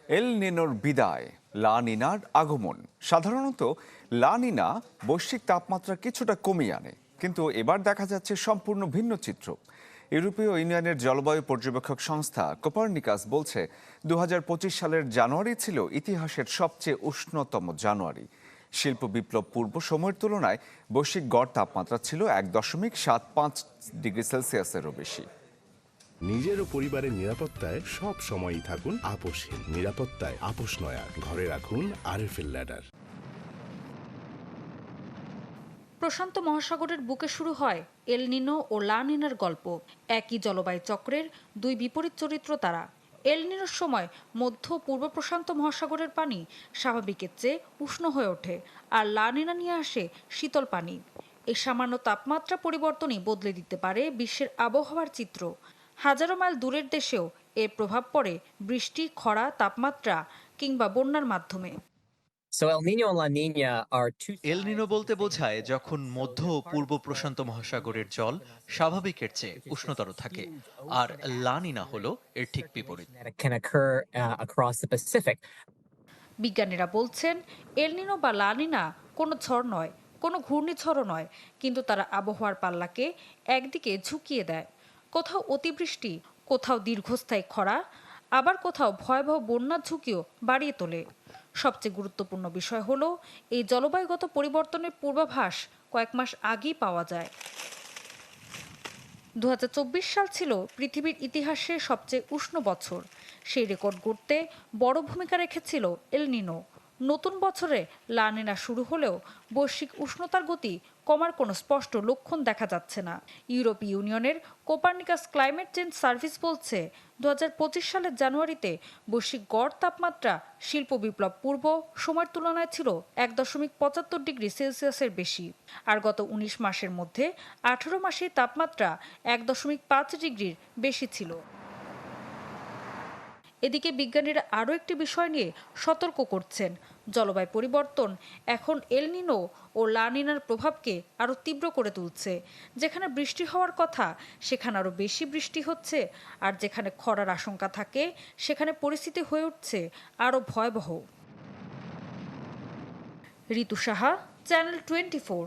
এল নিনোর বিদায়, লা নিনার আগমন। সাধারণত লা নিনা বৈশ্বিক তাপমাত্রা কিছুটা কমিয়ে আনে, কিন্তু এবার দেখা যাচ্ছে সম্পূর্ণ ভিন্ন চিত্র। ইউরোপীয় ইউনিয়নের জলবায়ু পর্যবেক্ষক সংস্থা কোপার্নিকাস বলছে 2025 সালের জানুয়ারি ছিল ইতিহাসের সবচেয়ে উষ্ণতম জানুয়ারি। শিল্প বিপ্লব পূর্ব সময়ের তুলনায় বৈশ্বিক গড় তাপমাত্রা ছিল 1.75 ডিগ্রি সেলসিয়াসেরও বেশি। নিজের ও পরিবারের নিরাপত্তায় সব সময়ই থাকুন আপোষহীন। নিরাপত্তায় আপোষ নয়া, ঘরে রাখুন আরএফএল ল্যাডার। প্রশান্ত মহাসাগরের বুকে শুরু হয় এল নিনো ও লা নিনার গল্প। একই জলবায়ু চক্রের দুই বিপরীত চরিত্র তারা। এল নিনোর সময় মধ্য পূর্ব প্রশান্ত মহাসাগরের পানি স্বাভাবিকের চেয়ে উষ্ণ হয়ে ওঠে, আর লা নিনা নিয়ে আসে শীতল পানি। এই সামান্য তাপমাত্রা পরিবর্তনই বদলে দিতে পারে বিশ্বের আবহাওয়ার চিত্র। হাজারো মাইল দূরের দেশেও এর প্রভাব পড়ে বৃষ্টি, খরা, তাপমাত্রা কিংবা বন্যার মাধ্যমে। এল নিনো বলতে বোঝায় যখন মধ্য ও পূর্ব প্রশান্ত মহাসাগরের জল স্বাভাবিকের চেয়ে উষ্ণতর থাকে, আর লা নিনা হলো এর ঠিক বিপরীত। বিজ্ঞানীরা বলছেন এল নিনো বা লা নিনা কোনো ঝড় নয়, কোনো ঘূর্ণিঝড়ও নয়, কিন্তু তারা আবহাওয়ার পাল্লাকে একদিকে ঝুঁকিয়ে দেয়। কোথাও অতিবৃষ্টি, কোথাও দীর্ঘস্থায়ী খরা, আবার কোথাও ভয়াবহ বন্যার ঝুঁকিও বাড়িয়ে তোলে। সবচেয়ে গুরুত্বপূর্ণ বিষয় হলো এই জলবায়ুগত পরিবর্তনের পূর্বাভাস কয়েক মাস আগেই পাওয়া যায়। 2024 সাল ছিল পৃথিবীর ইতিহাসে সবচেয়ে উষ্ণ বছর। সেই রেকর্ড গড়তে বড় ভূমিকা রেখেছিল এল নিনো। নতুন বছরে লা নিনা শুরু হলেও বৈশ্বিক উষ্ণতার গতি কমার কোনো স্পষ্ট লক্ষণ দেখা যাচ্ছে না। ইউরোপীয় ইউনিয়নের কোপার্নিকাস ক্লাইমেট চেঞ্জ সার্ভিস বলছে 2025 সালের জানুয়ারিতে বৈশ্বিক গড় তাপমাত্রা শিল্প বিপ্লব পূর্ব সময়ের তুলনায় ছিল 1.75 ডিগ্রি সেলসিয়াসের বেশি, আর গত 19 মাসের মধ্যে 18 মাসে তাপমাত্রা 1.5 ডিগ্রির বেশি ছিল। এদিকে বিজ্ঞানীরা আরও একটি বিষয় নিয়ে সতর্ক করছেন। জলবায়ু পরিবর্তন এখন এল নিনো ও লা নিনার প্রভাবকে আরও তীব্র করে তুলছে। যেখানে বৃষ্টি হওয়ার কথা সেখানে আরও বেশি বৃষ্টি হচ্ছে, আর যেখানে খরার আশঙ্কা থাকে সেখানে পরিস্থিতি হয়ে উঠছে আরও ভয়াবহ। ঋতু সাহা, চ্যানেল 24।